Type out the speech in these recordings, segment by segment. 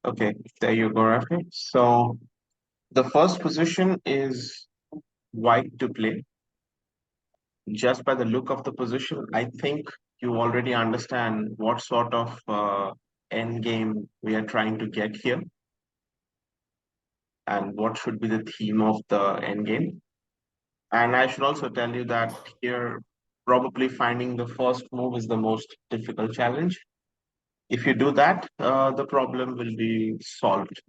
Okay, there you go, Rafi. So the first position is white to play. Just by the look of the position, I think you already understand what sort of end game we are trying to get here and what should be the theme of the end game. And I should also tell you that here, probably finding the first move is the most difficult challenge. If you do that, the problem will be solved.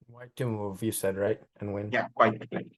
White to move, you said, right? And win. Yeah, quite plain.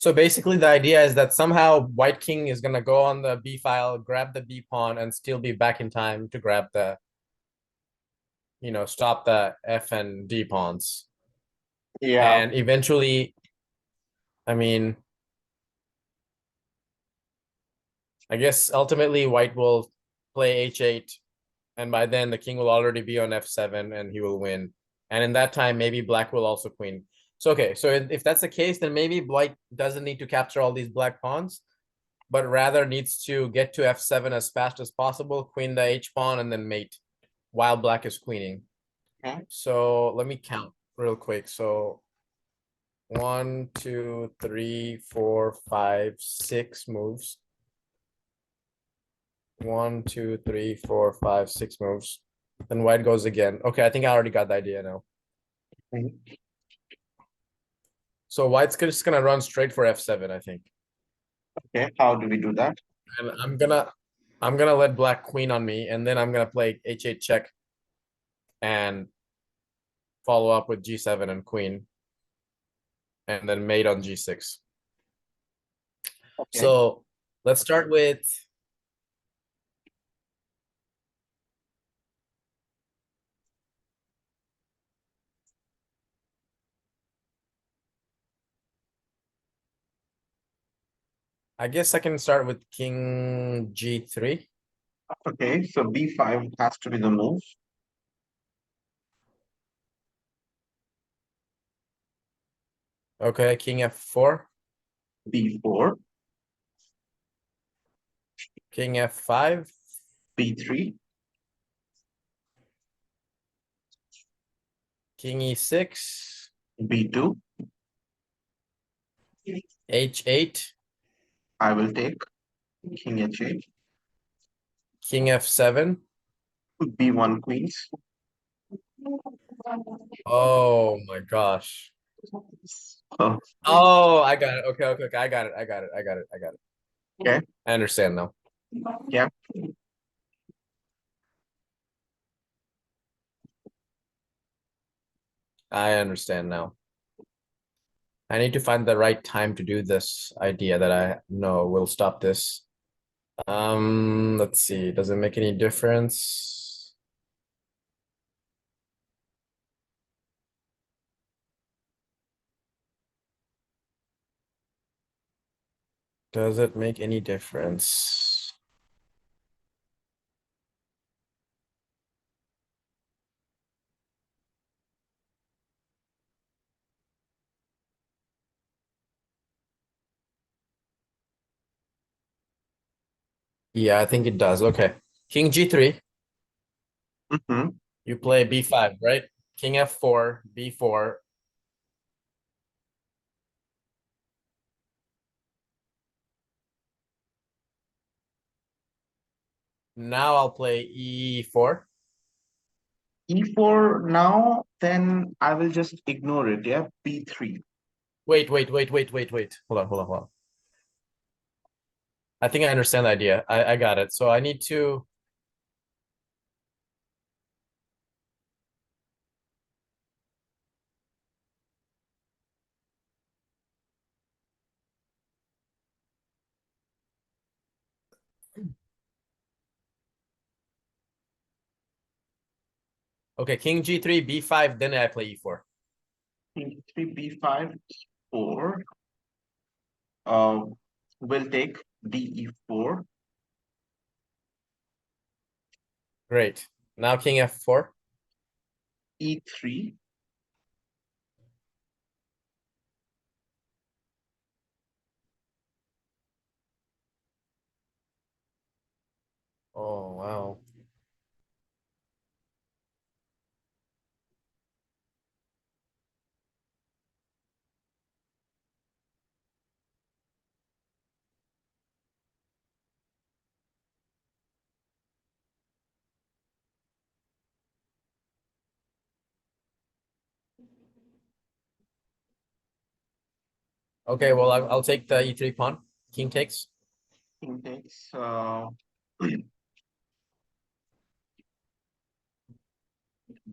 So basically, the idea is that somehow White King is gonna go on the B file, grab the B pawn, and still be back in time to grab the, stop the F and D pawns. Yeah. And eventually, I mean, I guess ultimately White will play H8, and by then the king will already be on F7 and he will win. And in that time, maybe Black will also queen. So okay, so if that's the case, then maybe White doesn't need to capture all these black pawns, but rather needs to get to F7 as fast as possible, queen the H pawn, and then mate while Black is queening. Okay. So let me count real quick. So 1, 2, 3, 4, 5, 6 moves. 1, 2, 3, 4, 5, 6 moves. Then White goes again. Okay, I think I already got the idea now. Mhm. So White's just gonna run straight for F7, I think. Okay. How do we do that? And I'm gonna let Black queen on me, and then I'm gonna play H8 check and follow up with G7 and queen, and then mate on G6. Okay. So let's start with, I guess I can start with King G3. Okay. So B5 has to be the move. Okay, King F4, B4, King F5, B3, King E6, B2. H8, I will take King H8, King F7. B1 queens. Oh my gosh. Oh, Oh, I got it. Okay, okay, okay. I got it. I got it. I got it. I got it. okay. I understand now. Yeah. I understand now. I need to find the right time to do this idea that I know will stop this. Let's see. Does it make any difference? Does it make any difference? Yeah, I think it does. Okay. King G3, Mm-hmm. you play B5, right? King F4, B4. Now I'll play E4. E4 now, then I will just ignore it. Yeah. B3. Wait, wait, wait, wait, wait, wait. Hold on, hold on, hold on. I think I understand the idea. I got it. So I need to. Okay, King G3, B5, then I play E4. King G3, B5, 4. Will take DE4. Great. Now King F4. E3. Oh, wow. Okay, well, I'll take the E3 pawn. King takes. King takes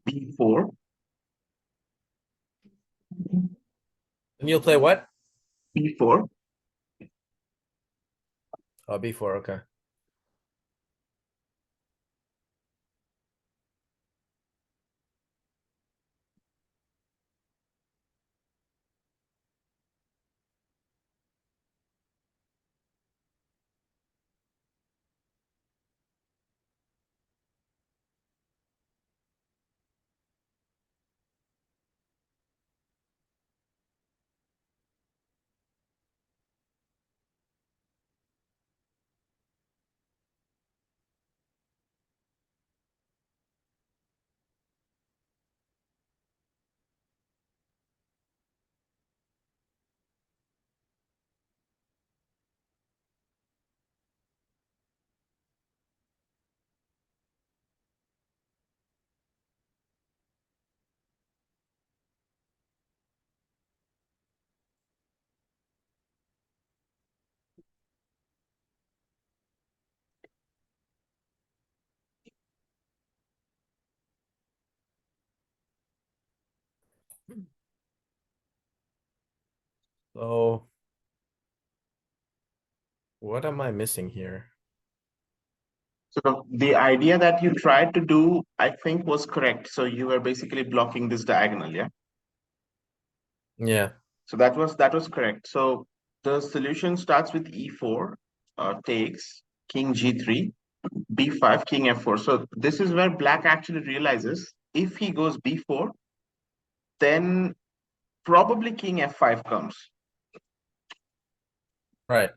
B4. And you'll play what? B4. Oh, B4, okay. So what am I missing here? So the idea that you tried to do, I think, was correct. So you were basically blocking this diagonal, yeah? Yeah. So that was correct. So the solution starts with e4, takes king g3, b5, king f4. So this is where black actually realizes if he goes b4, then probably king f5 comes. Right.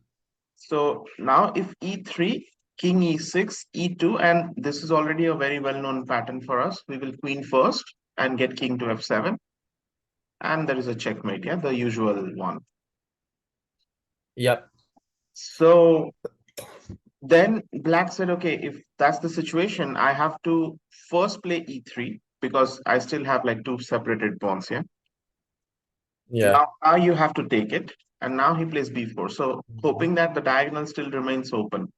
So now if e3, king e6, e2, and this is already a very well-known pattern for us. We will queen first and get king to f7, and there is a checkmate, yeah, the usual one. Yep. So then black said, okay, if that's the situation, I have to first play e3 because I still have like two separated pawns, yeah. Yeah. Now you have to take it, and now he plays b4. So hoping that the diagonal still remains open.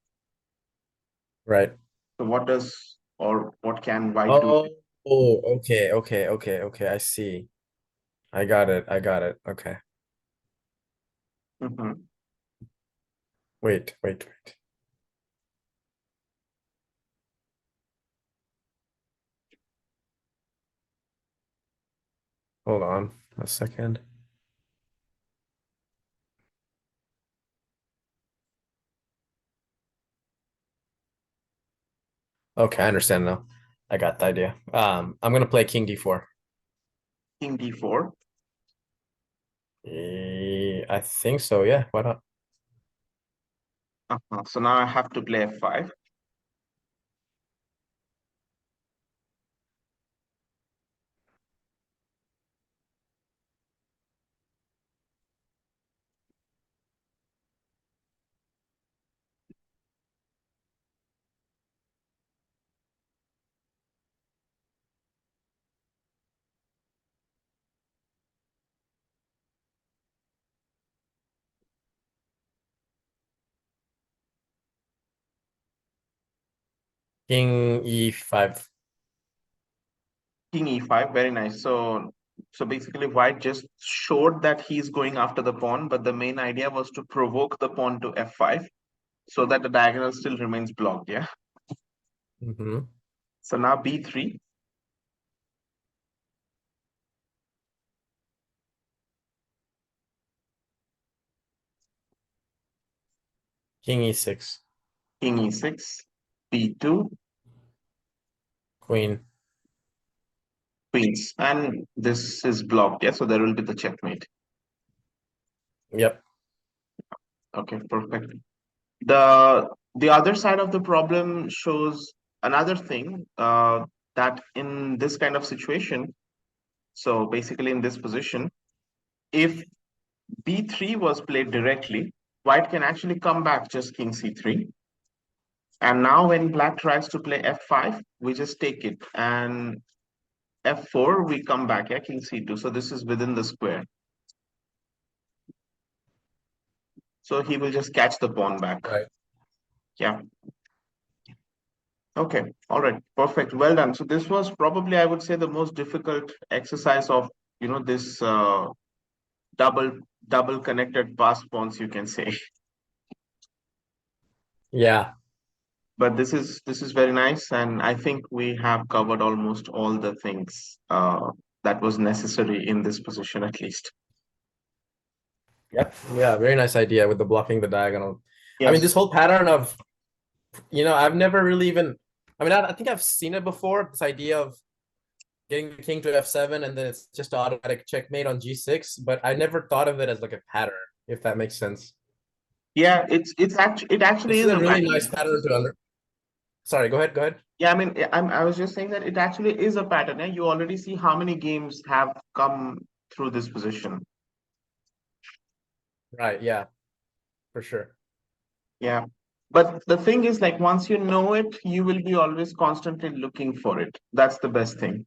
Right. So what does or what can white do? Oh, oh, okay, okay, okay, okay. I see. I got it. I got it. Okay. Mhm. Wait. Hold on a second. Okay, I understand now. I got the idea. I'm gonna play King D4. King d4. I think so, yeah. Why not? So now I have to play f5. King E5. King e5, very nice. So basically white just showed that he's going after the pawn, but the main idea was to provoke the pawn to f5 so that the diagonal still remains blocked, yeah. Mm-hmm. So now b3, King E6. king e6, b2, Queen. queens, and this is blocked, yeah. So there will be the checkmate. Yep. Okay, perfect. The other side of the problem shows another thing, that in this kind of situation, so basically in this position, if b3 was played directly, white can actually come back just king c3. And now when black tries to play f5, we just take it. And f4, we come back, yeah, king c2. So this is within the square. So he will just catch the pawn back. Right. Yeah. Okay. All right. Perfect. Well done. So this was probably, I would say, the most difficult exercise of, this double double connected pass pawns, you can say. Yeah. But this is very nice, and I think we have covered almost all the things that was necessary in this position at least. Yep. Yeah. Very nice idea with the blocking the diagonal. I mean, this Yes. whole pattern of, I've never really even, I think I've seen it before. This idea of getting the king to f7 and then it's just automatic checkmate on g6, but I never thought of it as like a pattern, if that makes sense. Yeah, it actually This is is a a really pattern. nice pattern to under. Sorry, go ahead. Go ahead. Yeah, I mean, I was just saying that it actually is a pattern. You already see how many games have come through this position. Right. Yeah, for sure. Yeah. But the thing is, like, once you know it, you will be always constantly looking for it. That's the best thing.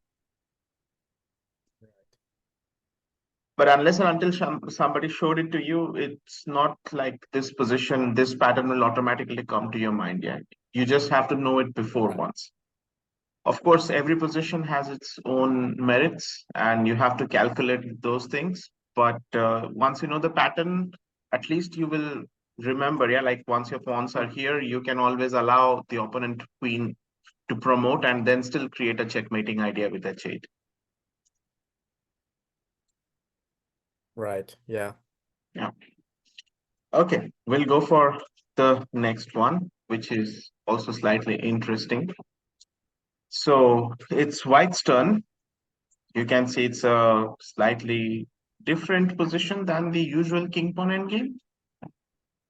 But unless and until somebody showed it to you, it's not like this position, this pattern will automatically come to your mind. Yeah. You just have to know it before Right. once. Of course, every position has its own merits, and you have to calculate those things. But once you know the pattern, at least you will remember. Yeah, like once your pawns are here, you can always allow the opponent queen to promote and then still create a checkmating idea with h8. Right. Yeah. Yeah. Okay, we'll go for the next one, which is also slightly interesting. So it's white's turn. You can see it's a slightly different position than the usual king pawn endgame.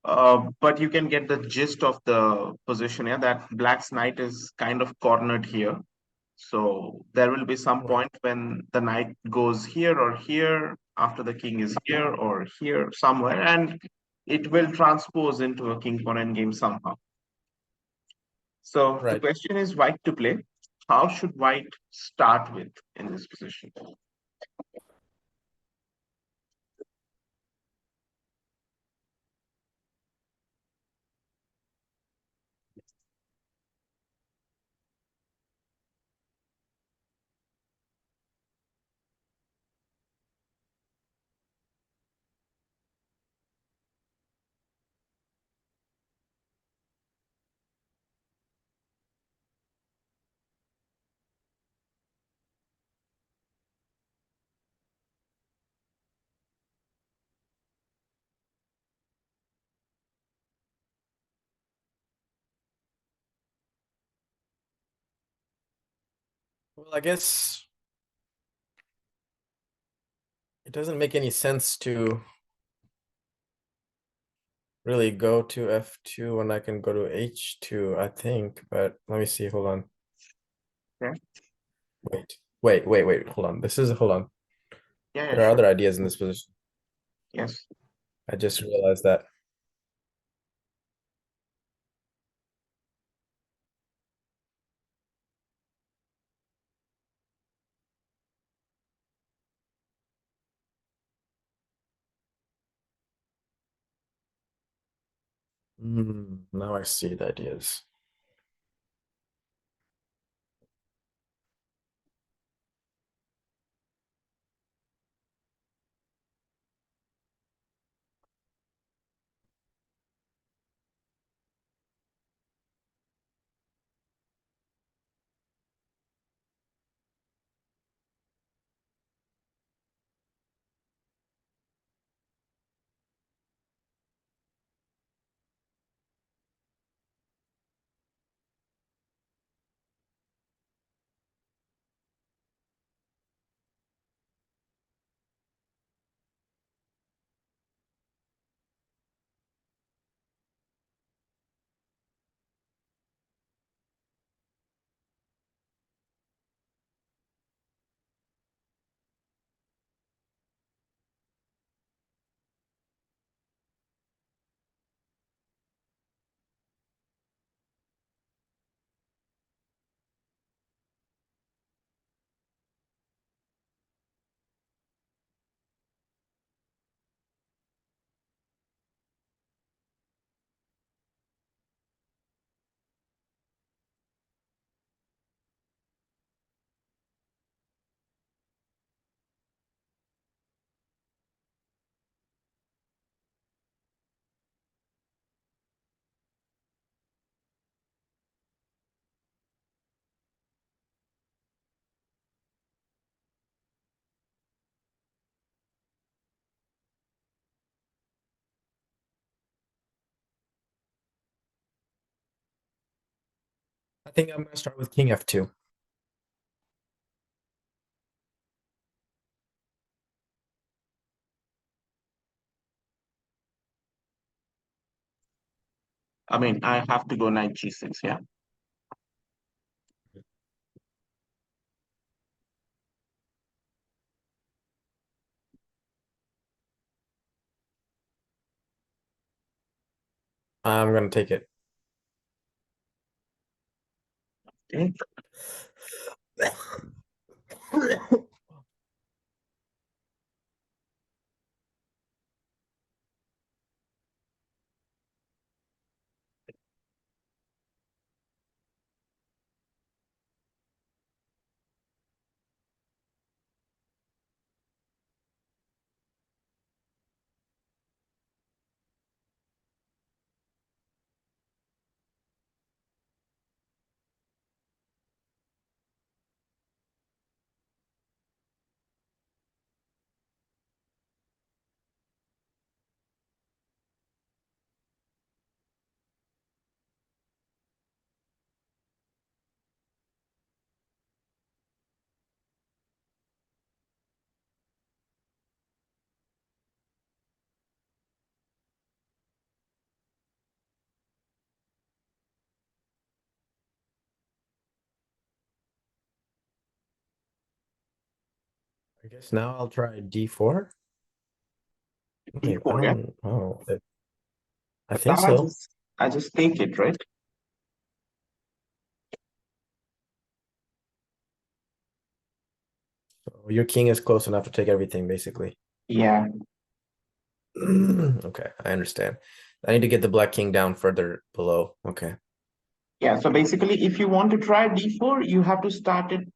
But you can get the gist of the position here that black's knight is kind of cornered here. So there will be some Right. point when the knight goes here or here after the king is here or here somewhere, and it will transpose into a king pawn endgame somehow. So the Right. question is white to play. How should white start with in this position? Well, I guess it doesn't make any sense to really go to f2 when I can go to h2, I think. But let me see. Hold on. Okay. Wait. Hold on. Hold on. Yeah, yeah, There are sure. other ideas in this position. Yes. I just realized that. Now I see the ideas. I think I'm gonna start with king f2. I mean, I have to go knight g6, yeah. I'm gonna take it. Okay. I guess now I'll try d4. Wait, I d4, yeah. don't know. I But think now so. I just take it, right? So your king is close enough to take everything, basically. Yeah. Okay, I understand. I need to get the black king down further below. Okay. Yeah. So basically, if you want to try d4, you have to start it.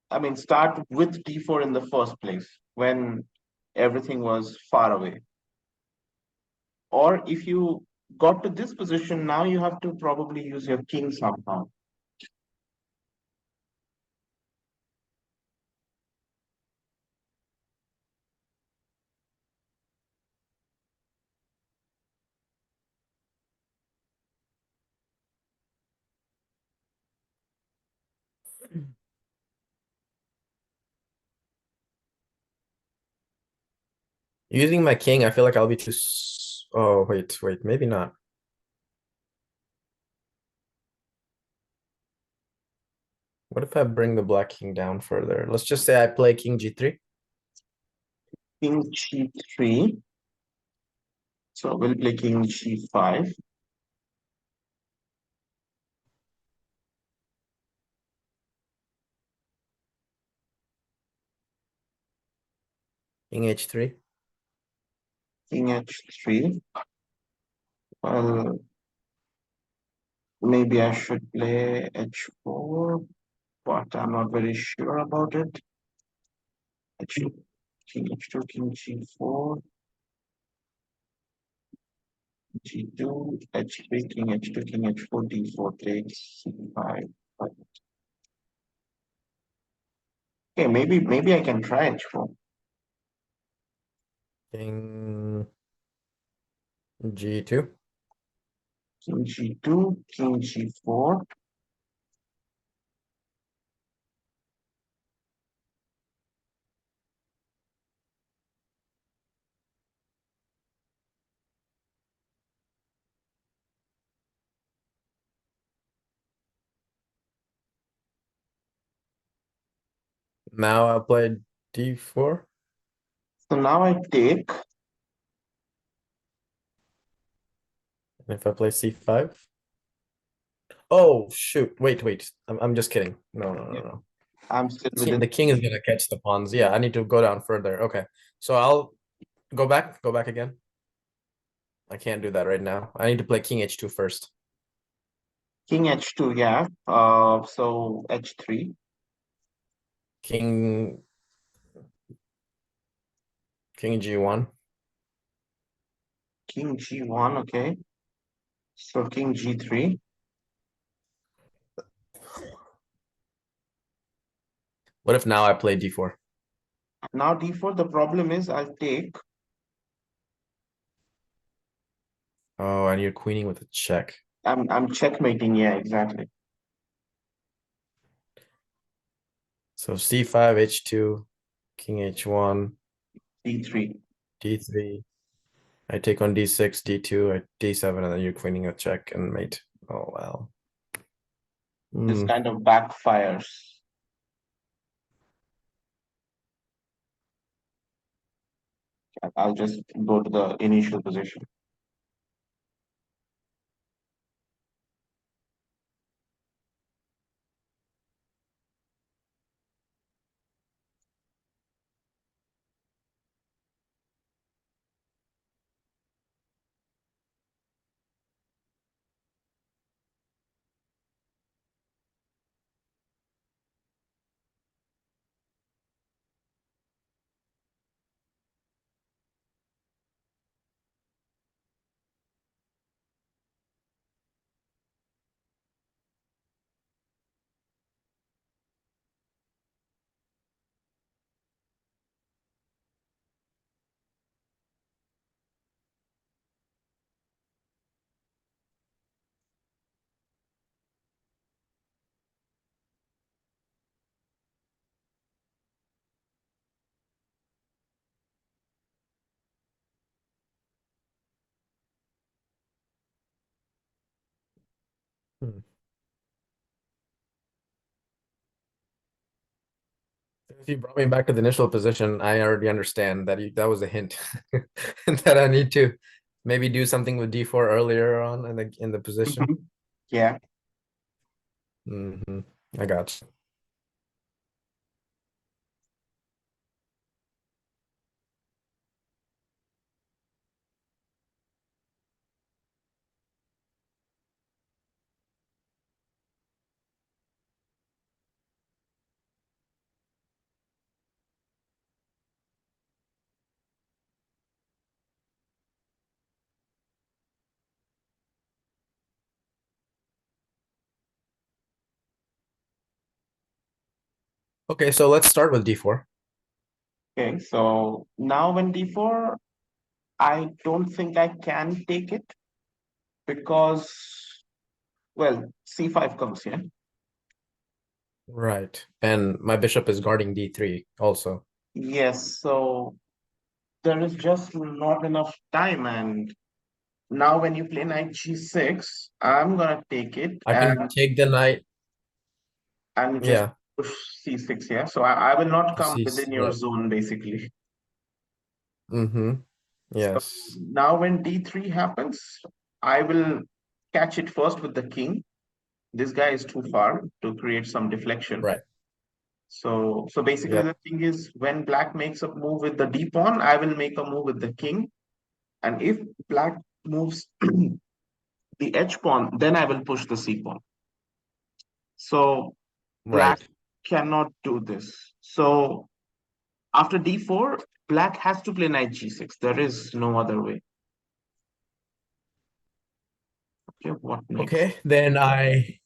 I mean, start with d4 in the first place when everything was far away. Or if you got to this position, now you have to probably use your king somehow. Using my king, I feel like I'll be too. Oh, wait, maybe not. What if I bring the black king down further? Let's just say I play king g3. King g3. So we'll play king g5. King h3. King h3. Well, maybe I should play h4, but I'm not very sure about it. H2, king h2, king g4, g2, h3, king h2, king h4, d4 takes c5. Okay, maybe I can try h4. King g2. King g2, king g4. Now I'll play d4. So now I take. And if I play c5. Oh shoot! Wait. I'm just kidding. No. I'm still within. The king is gonna catch the pawns. Yeah, I need to go down further. Okay, so I'll go back. Go back again. I can't do that right now. I need to play king h2 first. King h2, yeah. So h3. King king g1. King g1, okay. So king g3. What if now I play d4? Now d4, the problem is I'll take. Oh, and you're queening with a check. I'm checkmating, yeah, exactly. So c5, h2, king h1, D3. d3. I take on d6, d2, d7, and then you're queening a check and mate. Oh wow. This Hmm. kind of backfires. I'll just go to the initial position. Hmm. If you brought me back to the initial position, I already understand that that was a hint that I need to maybe do something with d4 earlier on in the position. Mhm. Yeah. Hmm. I got you. Okay, so let's start with d4. Okay. So now when D4, I don't think I can take it because, well, C5 comes here. Right. And my bishop is guarding d3 also. Yes. So there is just not enough time. And now when you play knight G6, I'm gonna take it I can take the knight. and just Yeah. push C6 here. So I will not come within your Yeah. zone basically. Mm-hmm. So Yes. now when D3 happens, I will catch it first with the king. This guy is too far to create some deflection. Right. So basically Yep. the thing is when black makes a move with the d pawn, I will make a move with the king. And if black moves the h pawn, then I will push the c pawn. So black Right. cannot do this. So after d4, black has to play knight g6. There is no other way. Okay, what next? Okay. Then I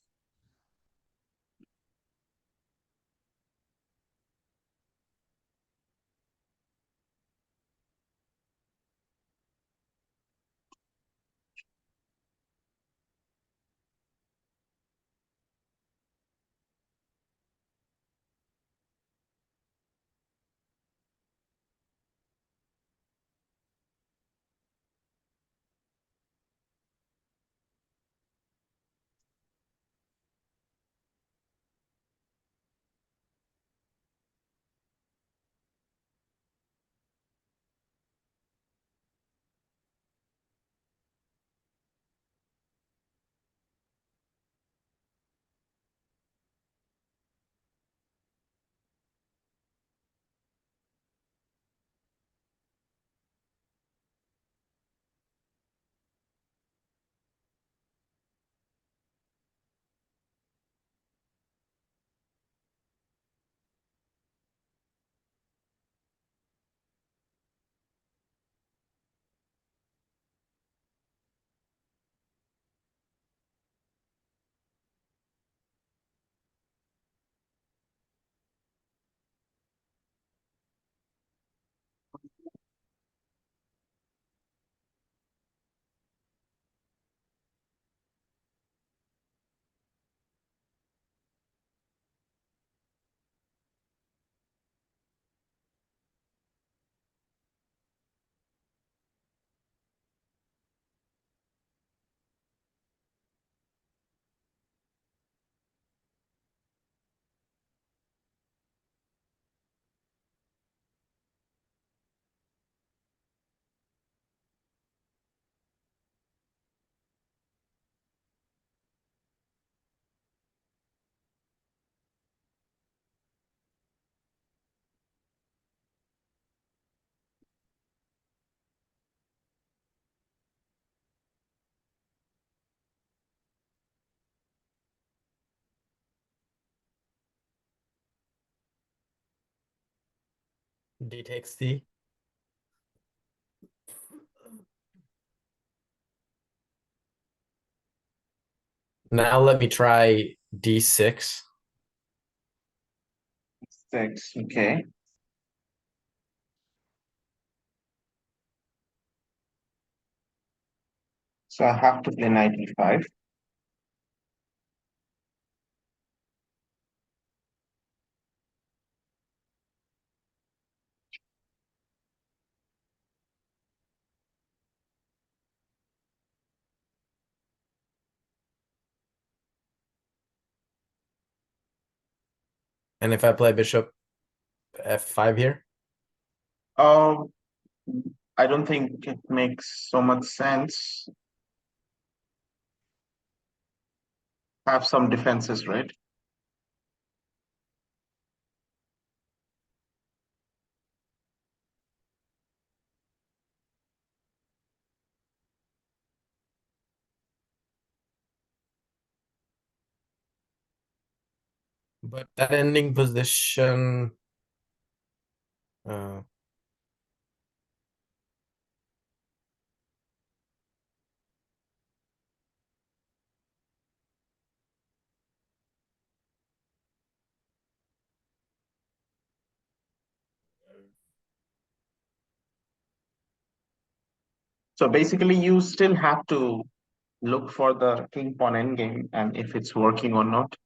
D takes D. Now let me try D6. 6. Okay. So I have to play knight e5. And if I play bishop F5 here? Um, I don't think it makes so much sense. Have some defenses, right? But that ending position. Uh, So basically, you still have to look for the king pawn endgame and if it's working or not.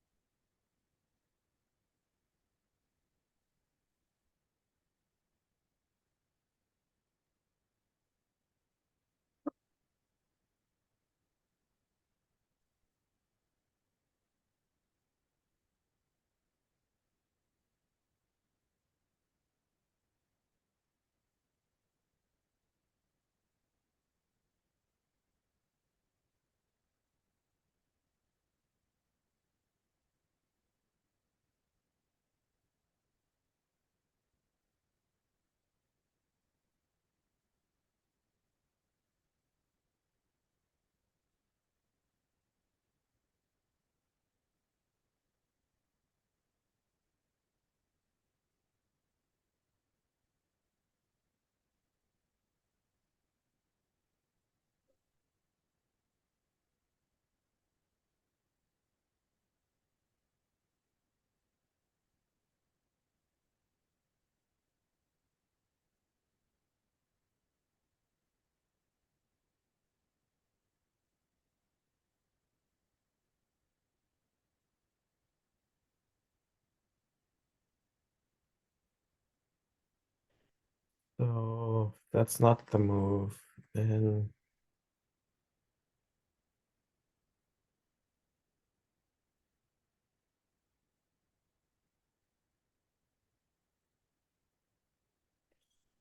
so that's not the move. Then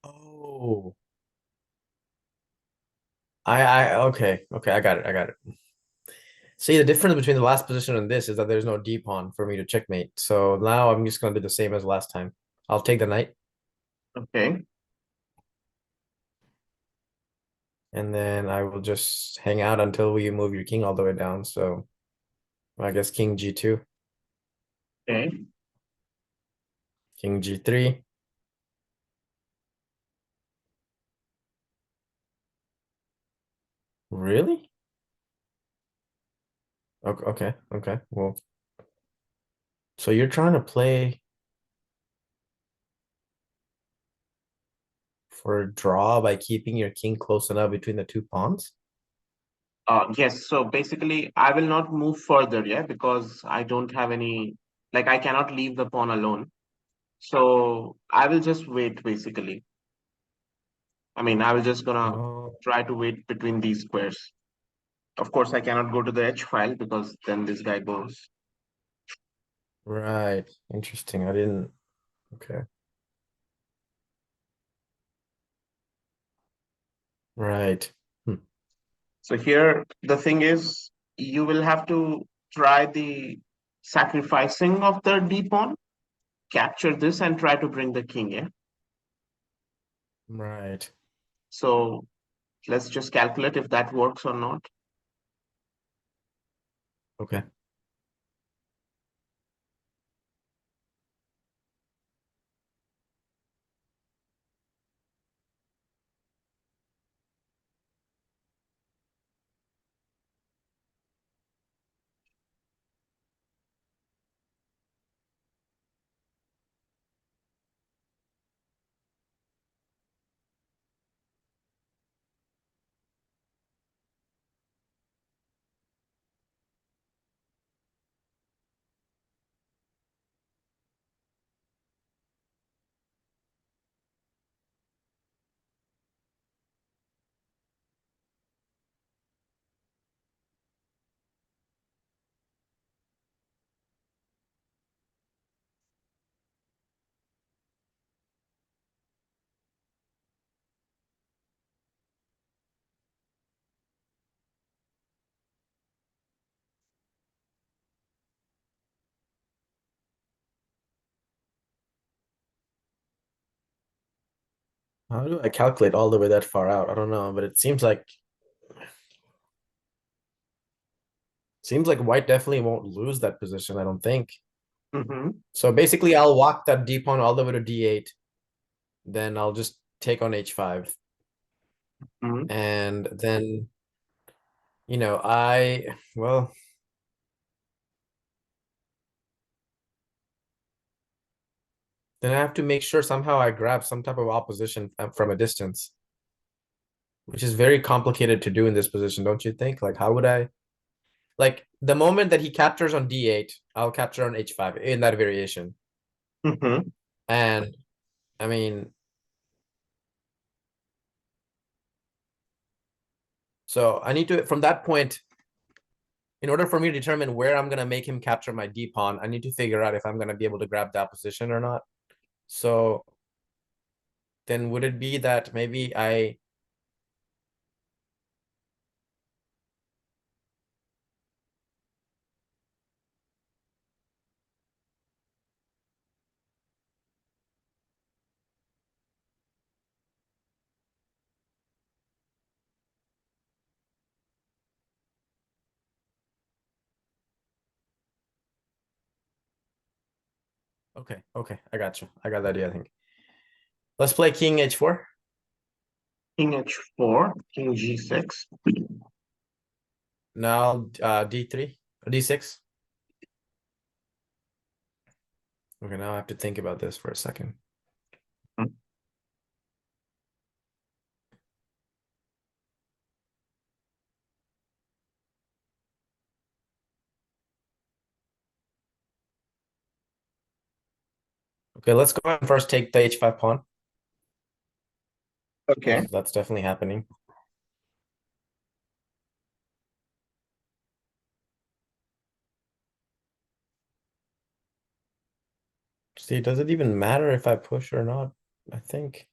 oh, okay, I got it, I got it. See, the difference between the last position and this is that there's no D pawn for me to checkmate. So now I'm just gonna do the same as last time. I'll take the knight, Okay. and then I will just hang out until you move your king all the way down. So I guess king G2, Okay. king G3. Really? Okay. Well, so you're trying to play for a draw by keeping your king close enough between the two pawns? Yes. So basically, I will not move further, yeah, because I don't have any, like, I cannot leave the pawn alone. So I will just wait, basically. I mean, I will just gonna Oh, try to wait between these squares. Of course, I cannot go to the H file because then this guy goes. right. Interesting. I didn't. Okay. Right. Hmm. So here, the thing is, you will have to try the sacrificing of the D pawn, capture this, and try to bring the king in. Right. So let's just calculate if that works or not. Okay. How do I calculate all the way that far out? I don't know, but it seems like white definitely won't lose that position, I don't think. Mm-hmm. So basically I'll walk that d pawn all the way to d8, then I'll just take on h5. Mm-hmm. And then, well, then I have to make sure somehow I grab some type of opposition from a distance, which is very complicated to do in this position, don't you think? Like, how would I, like, the moment that he captures on d8, I'll capture on h5 in that variation. Mm-hmm. And I mean, so I need to, from that point, in order for me to determine where I'm going to make him capture my d pawn, I need to figure out if I'm going to be able to grab that position or not. So then would it be that maybe okay, I got you. I got the idea, I think. Let's play king h4. King h4, king g6. Now d3, d6. Okay, now I have to think about this for a second. Okay, let's go ahead and first take the h5 pawn, Okay. because that's definitely happening. See, does it even matter if I push or not? I think.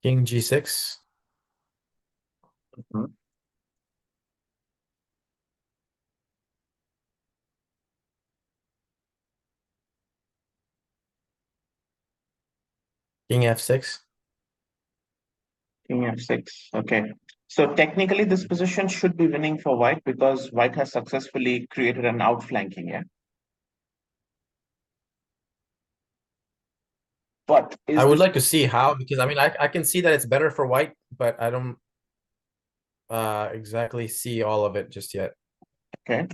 King g6. Mhm. King f6. King f6. Okay. So technically, this position should be winning for white because white has successfully created an outflanking. Yeah. But I is would this like to see how, because I mean, I can see that it's better for white, but I don't exactly see all of it just yet. okay?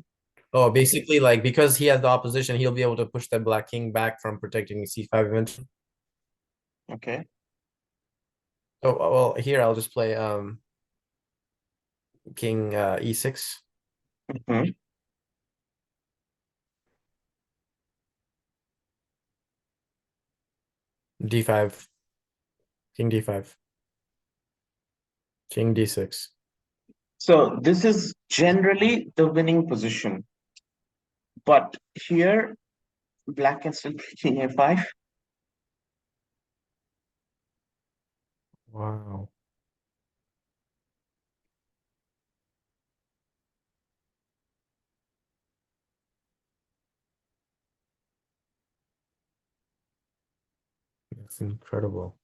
Oh, basically, like, because he has the opposition, he'll be able to push the black king back from protecting c5 eventually. Okay. Oh, well, here I'll just play king e6, Mhm. d5, king d5, king d6. So this is generally the winning position, but here black can still play king a5. Wow, that's incredible.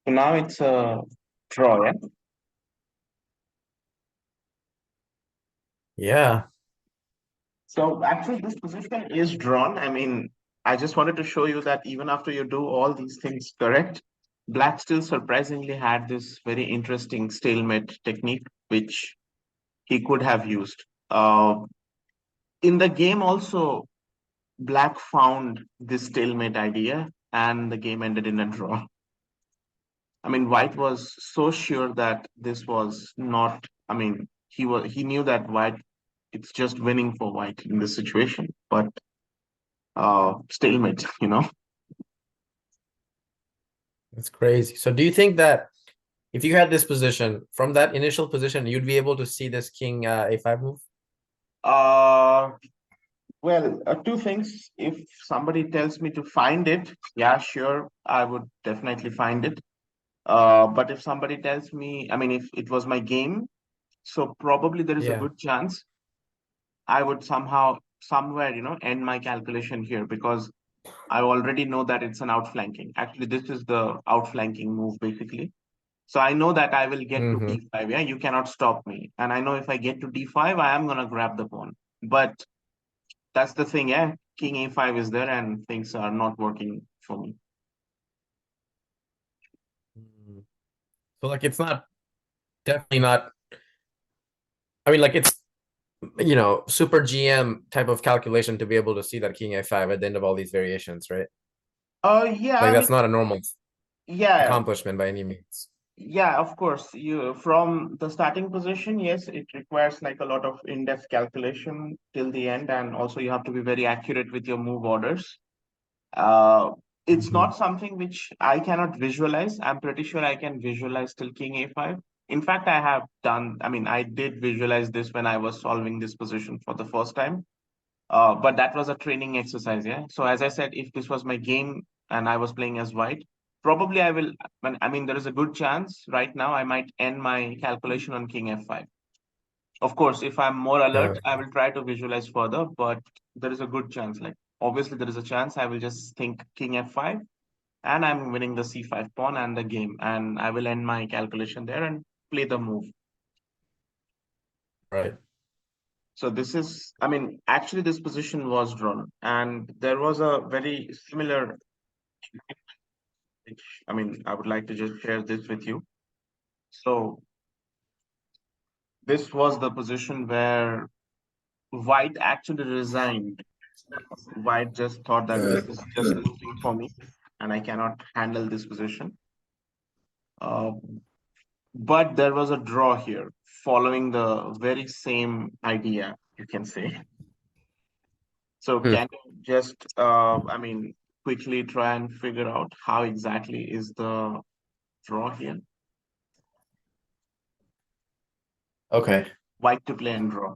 So now it's a draw. Yeah. Yeah, So actually, this position is drawn. I mean, I just wanted to show you that even after you do all these things correct, black still surprisingly had this very interesting stalemate technique, which he could have used. In the game, also, black found this stalemate idea, and the game ended in a draw. I mean, white was so sure that this was not. I mean, he knew that white it's just winning for white in this situation, but stalemate. That's crazy. So do you think that if you had this position from that initial position, you'd be able to see this king a5 move? Uh, well, two things. If somebody tells me to find it, yeah, sure, I would definitely find it. But if somebody tells me, I mean, if it was my game, so probably there is a Yeah. good chance I would somehow, somewhere, end my calculation here because I already know that it's an outflanking. Actually, this is the outflanking move basically. So I know that I will get to Mm-hmm. d5. Yeah, you cannot stop me. And I know if I get to d5, I am gonna grab the pawn. But that's the thing, yeah. King a5 is there, and things are not working for me. So like it's not definitely not. I mean, like it's super GM type of calculation to be able to see that king a5 at the end of all these variations, right? Yeah, Like I mean, that's not a normal yeah, accomplishment by any means. yeah, of course. You from the starting position, yes, it requires like a lot of in-depth calculation till the end, and also you have to be very accurate with your move orders. Uh, it's Mhm. not something which I cannot visualize. I'm pretty sure I can visualize till king a5. In fact, I mean, I did visualize this when I was solving this position for the first time. But that was a training exercise, yeah. So as I said, if this was my game and I was playing as white, probably I will. I mean, there is a good chance right now I might end my calculation on king f5. Of course, if I'm more Yeah. alert, I will try to visualize further, but there is a good chance. Like obviously, there is a chance I will just think king f5, and I'm winning the c5 pawn and the game, and I will end my calculation there and play the move. Right. So this is, I mean, actually this position was drawn, and there was a very similar, which I mean, I would like to just share this with you. So this was the position where White actually resigned. White just thought that this is just losing for me, and I cannot handle this position. Uh, but there was a draw here, following the very same idea, you can say. So Hmm. can you just, I mean, quickly try and figure out how exactly is the draw here? Okay. White to play and draw.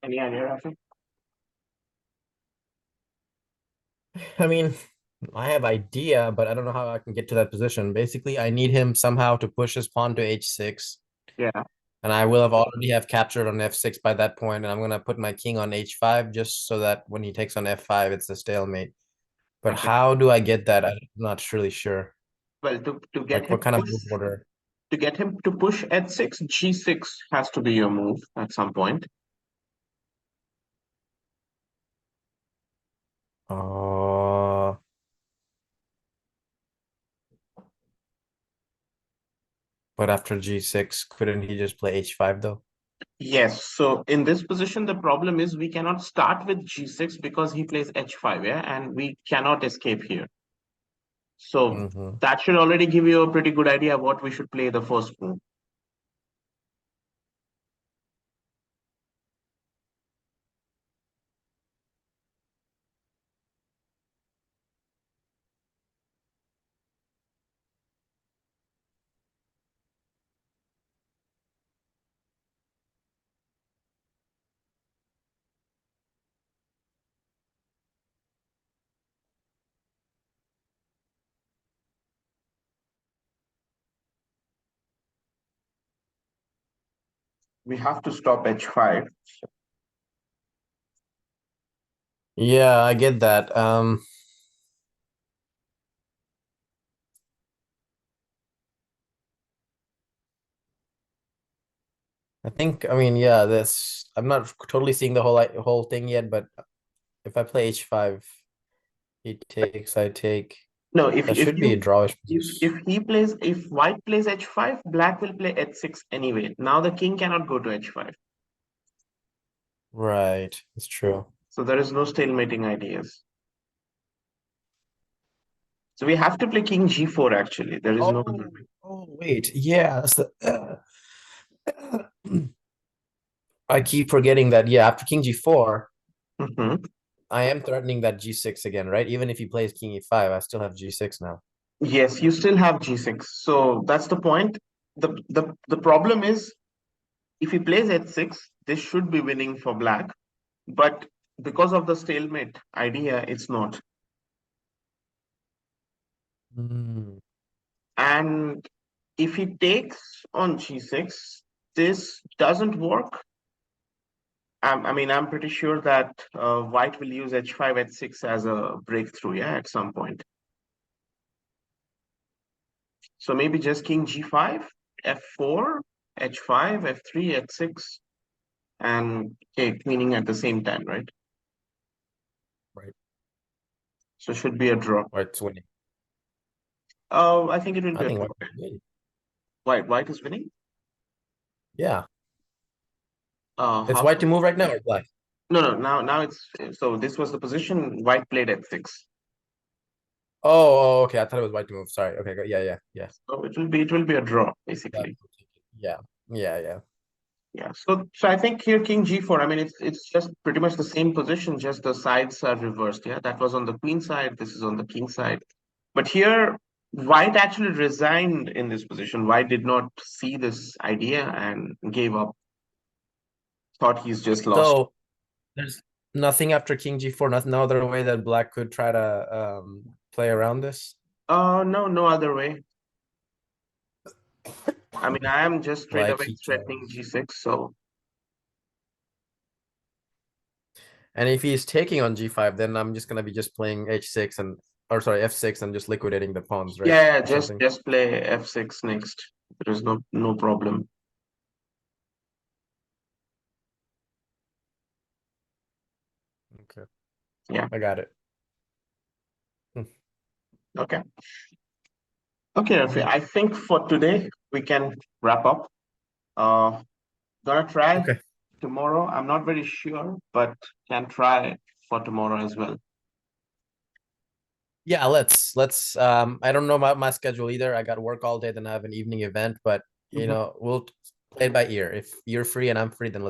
Any idea, Rafi? I mean, I have idea, but I don't know how I can get to that position. Basically, I need him somehow to push his pawn to h6, Yeah. and I will have already have captured on f6 by that point, and I'm gonna put my king on h5 just so that when he takes on f5, it's a stalemate. But Okay. how do I get that? I'm not really sure. Well, to get Like, him what kind of push move order? to get him to push h6, g6 has to be your move at some point. Oh, but after g6, couldn't he just play h5 though? Yes. So in this position, the problem is we cannot start with g6 because he plays h5, yeah, and we cannot escape here. So Mm-hmm. that should already give you a pretty good idea of what we should play the first move. We have to stop h5. Yeah, I get that. I think, I mean, yeah, this I'm not totally seeing the whole thing yet, but if I play h5, he takes, I take. No, That should be a drawish if position. if white plays h5, black will play h6 anyway. Now the king cannot go to h5. Right, it's true. So there is no stalemating ideas. So we have to play king g4 actually. There is no other way. Oh, wait, yeah, that's the. I keep forgetting that. Yeah, after king g4, Mhm. I am threatening that g6 again, right? Even if he plays king e5, I still have g6 now. Yes, you still have g6. So that's the point. The problem is if he plays h6, this should be winning for black, but because of the stalemate idea, it's not. Mm. And if he takes on g6, this doesn't work. I mean, I'm pretty sure that white will use h5, h6 as a breakthrough, yeah, at some point. So maybe just king g5, f4, h5, f3, h6, and okay, queening at the same time, right? Right. So should be a draw. White's winning. I think it will I be a think draw. white will win. White is winning. Yeah. It's How white so? to move right now or black? No. Now it's so this was the position. White played h6. Oh, okay. I thought it was white to move. Sorry. Okay. Yeah, yeah, yeah. So it will be a draw Black basically. will take it. Yeah. Yeah, yeah. Yeah. So I think here king g4. I mean, it's just pretty much the same position, just the sides are reversed. Yeah, that was on the queen side. This is on the king side. But here, white actually resigned in this position. White did not see this idea and gave up. Thought he's just lost. So there's nothing after king g4, no other way that black could try to play around this. No, no other way. I mean, I am just straight Like away he threatening chose. g6. So And if he's taking on g5, then I'm just gonna be just playing h6 and or sorry, f6 and just liquidating the pawns, right? yeah, Or just something. just play f6 next. There is no problem. Okay. Yeah. I got it. Hmm. Okay. Okay, Rafi. I think for today we can wrap up. Uh, gonna try Okay. tomorrow. I'm not very sure, but can try for tomorrow as well. Yeah, let's I don't know about my schedule either. I got to work all day, then I have an evening event, but Mhm. we'll play it by ear. If you're free and I'm free, then let's